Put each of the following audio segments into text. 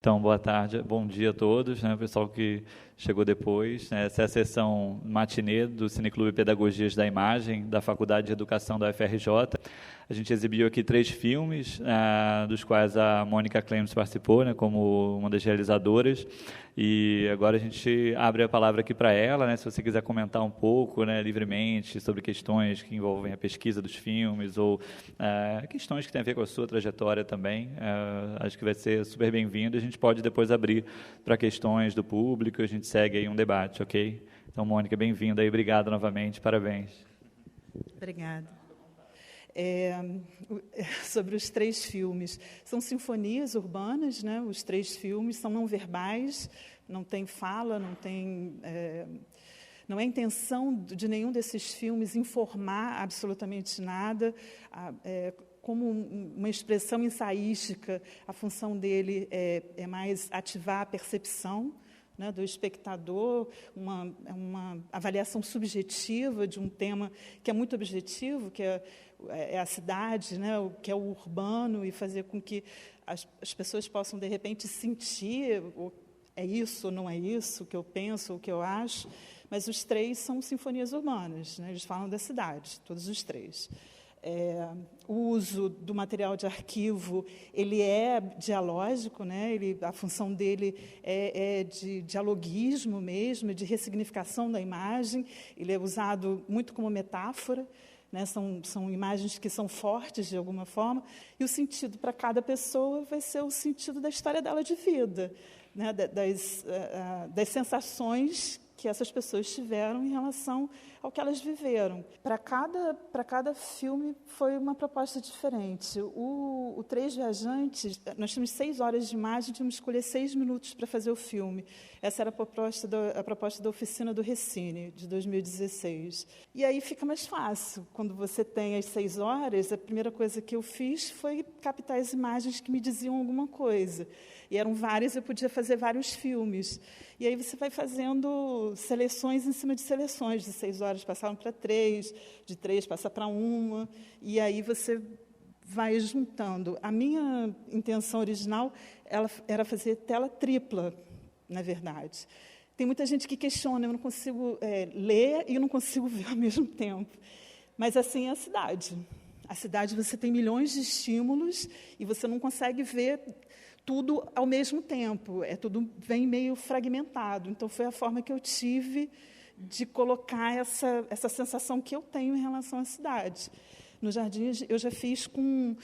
Então, boa tarde, bom dia a todos, né, pessoal que chegou depois. Essa é a sessão matinê do Cineclube Pedagogias da Imagem, da Faculdade de Educação da UFRJ. A gente exibiu aqui 3 filmes, dos quais a Mônica Clemens participou, né, como uma das realizadoras. E agora a gente abre a palavra aqui para ela, né, se você quiser comentar um pouco, né, livremente sobre questões que envolvem a pesquisa dos filmes ou questões que têm a ver com a sua trajetória também. Acho que vai ser super bem-vindo. A gente pode depois abrir para questões do público, a gente segue aí um debate, ok? Então, Mônica, bem-vinda e obrigado novamente, parabéns. Obrigada. Sobre os 3 filmes, são sinfonias urbanas, né? Os 3 filmes são não verbais, não tem fala, não é intenção de nenhum desses filmes informar absolutamente nada. Como uma expressão ensaística, a função dele é mais ativar a percepção, né, do espectador, uma avaliação subjetiva de um tema que é muito objetivo, que é a cidade, né, que é o urbano, e fazer com que as pessoas possam, de repente, sentir é isso ou não é isso, o que eu penso, o que eu acho. Mas os 3 são sinfonias urbanas, né, eles falam da cidade, todos os 3. O uso do material de arquivo, ele é dialógico, né? A função dele é de dialoguismo mesmo, de ressignificação da imagem. Ele é usado muito como metáfora, né? São imagens que são fortes de alguma forma, e o sentido para cada pessoa vai ser o sentido da história dela de vida, né? Das sensações que essas pessoas tiveram em relação ao que elas viveram. Para cada filme foi uma proposta diferente. O 3 Viajantes, nós tínhamos 6 horas de imagem, tínhamos que escolher 6 minutos para fazer o filme. Essa era a proposta da oficina do Recine, de 2016. E aí fica mais fácil. Quando você tem as 6 horas, a primeira coisa que eu fiz foi captar as imagens que me diziam alguma coisa. E eram várias, eu podia fazer vários filmes. E aí você vai fazendo seleções em cima de seleções. De 6 horas passaram para 3, de 3 passa para 1, e aí você vai juntando. A minha intenção original era fazer tela tripla, na verdade. Tem muita gente que questiona, eu não consigo ler e eu não consigo ver ao mesmo tempo. Mas assim é a cidade. A cidade, você tem milhões de estímulos e você não consegue ver tudo ao mesmo tempo, tudo vem meio fragmentado. Então, foi a forma que eu tive de colocar essa sensação que eu tenho em relação à cidade. No Jardim, eu já fiz com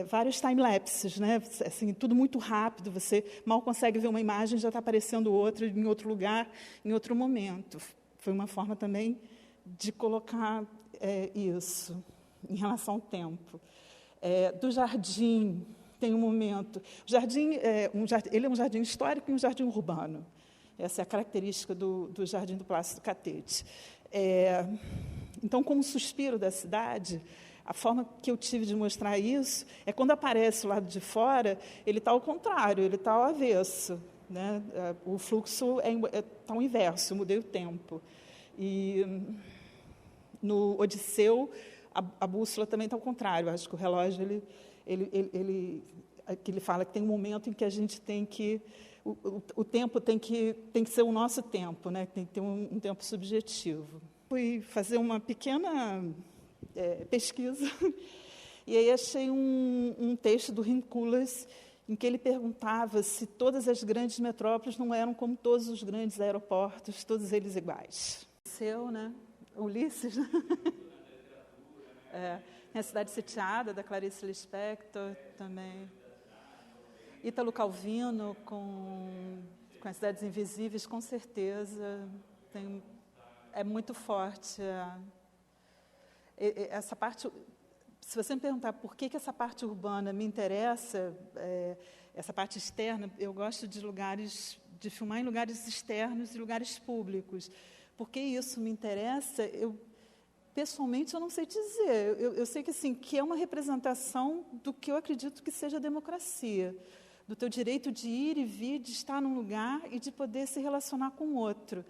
vários time-lapses, né? Assim, tudo muito rápido, você mal consegue ver uma imagem, já está aparecendo outra em outro lugar, em outro momento. Foi uma forma também de colocar isso em relação ao tempo. Do Jardim, tem um momento. O jardim, ele é um jardim histórico e um jardim urbano. Essa é a característica do Jardim do Plácido Catete. Então, como suspiro da cidade, a forma que eu tive de mostrar isso é quando aparece o lado de fora, ele está ao contrário, ele está ao avesso, né? O fluxo está ao inverso, eu mudei o tempo. E no Odisseu, a bússola também está ao contrário. Acho que o relógio ele fala que tem um momento em que a gente tem que o tempo tem que ser o nosso tempo, né? Tem que ter um tempo subjetivo. Fui fazer uma pequena pesquisa e aí achei um texto do Rinculas em que ele perguntava se todas as grandes metrópoles não eram como todos os grandes aeroportos, todos eles iguais. Né? Ulisses, né? Tem a Cidade Sitiada, da Clarice Lispector, também. Ítalo Calvino, com As Cidades Invisíveis, com certeza. É muito forte. Essa parte, se você me perguntar por que essa parte urbana me interessa, essa parte externa, eu gosto de filmar em lugares externos e lugares públicos. Por que isso me interessa? Pessoalmente, eu não sei dizer. Eu sei que, assim, que é uma representação do que eu acredito que seja a democracia, do teu direito de ir e vir, de estar num lugar e de poder se relacionar com o outro.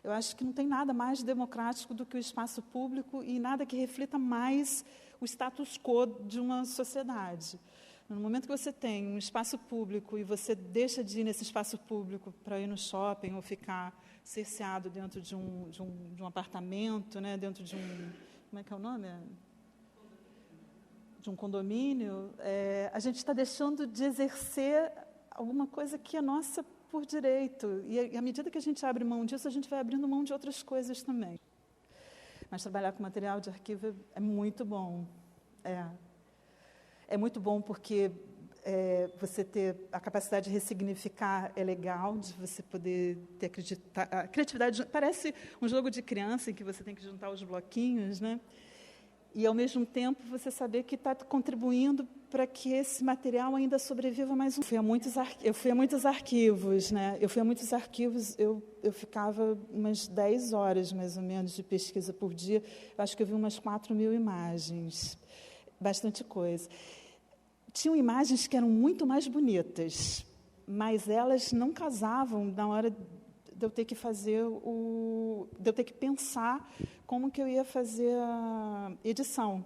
Eu acho que não tem nada mais democrático do que o espaço público e nada que reflita mais o status quo de uma sociedade. No momento que você tem um espaço público e você deixa de ir nesse espaço público para ir no shopping ou ficar cerceado dentro de um apartamento, né, dentro de um... Como é que é o nome? De um condomínio, a gente está deixando de exercer alguma coisa que é nossa por direito. E à medida que a gente abre mão disso, a gente vai abrindo mão de outras coisas também. Mas trabalhar com material de arquivo é muito bom. É muito bom porque você ter a capacidade de ressignificar é legal, de você poder ter a criatividade. Parece um jogo de criança em que você tem que juntar os bloquinhos, né? E, ao mesmo tempo, você saber que está contribuindo para que esse material ainda sobreviva mais um. Eu fui a muitos arquivos, né? Eu ficava umas 10 horas, mais ou menos, de pesquisa por dia. Eu acho que eu vi umas 4.000 imagens. Bastante coisa. Tinham imagens que eram muito mais bonitas, mas elas não casavam na hora de eu ter que de eu ter que pensar como que eu ia fazer a edição.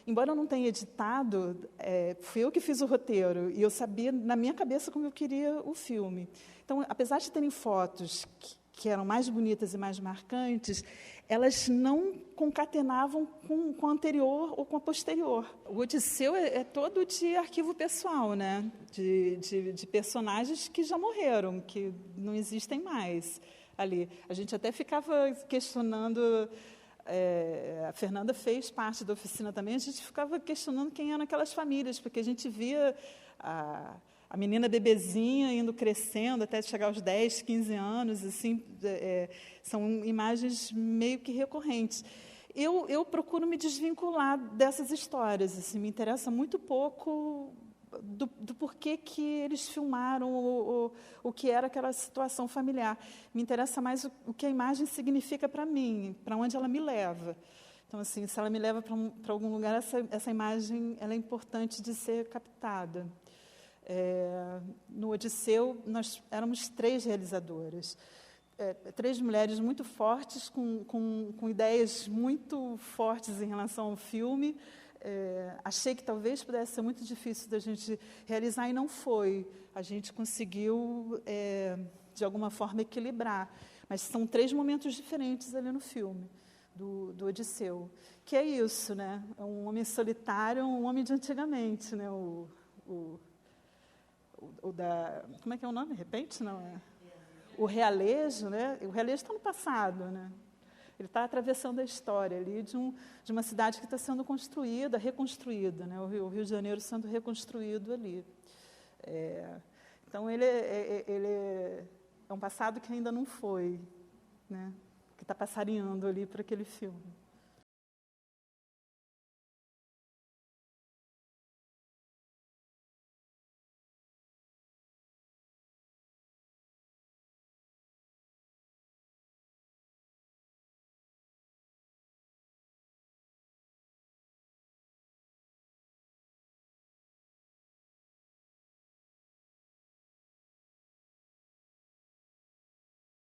Embora eu não tenha editado, fui eu que fiz o roteiro, e eu sabia na minha cabeça como eu queria o filme. Então, apesar de terem fotos que eram mais bonitas e mais marcantes, elas não concatenavam com a anterior ou com a posterior. O Odisseu é todo de arquivo pessoal, né? De personagens que já morreram, que não existem mais ali. A gente até ficava questionando... a Fernanda fez parte da oficina também, a gente ficava questionando quem eram aquelas famílias, porque a gente via a menina bebezinha indo crescendo até chegar aos 10, 15 anos, assim, são imagens meio que recorrentes. Eu procuro me desvincular dessas histórias, assim, me interessa muito pouco do porquê que eles filmaram o que era aquela situação familiar. Me interessa mais o que a imagem significa para mim, para onde ela me leva. Então, assim, se ela me leva para algum lugar, essa imagem ela é importante de ser captada. No Odisseu, nós éramos 3 realizadoras. 3 mulheres muito fortes, com ideias muito fortes em relação ao filme. Achei que talvez pudesse ser muito difícil da gente realizar, e não foi. A gente conseguiu, de alguma forma, equilibrar. Mas são 3 momentos diferentes ali no filme, do Odisseu. Que é isso, né? É um homem solitário, um homem de antigamente, né? Como é que é o nome? Repente? Não, o realejo, né? O realejo está no passado, né? Ele está atravessando a história ali de uma cidade que está sendo construída, reconstruída, né? O Rio de Janeiro sendo reconstruído ali. Então, ele é um passado que ainda não foi, né? Que está passarinhando ali para aquele filme.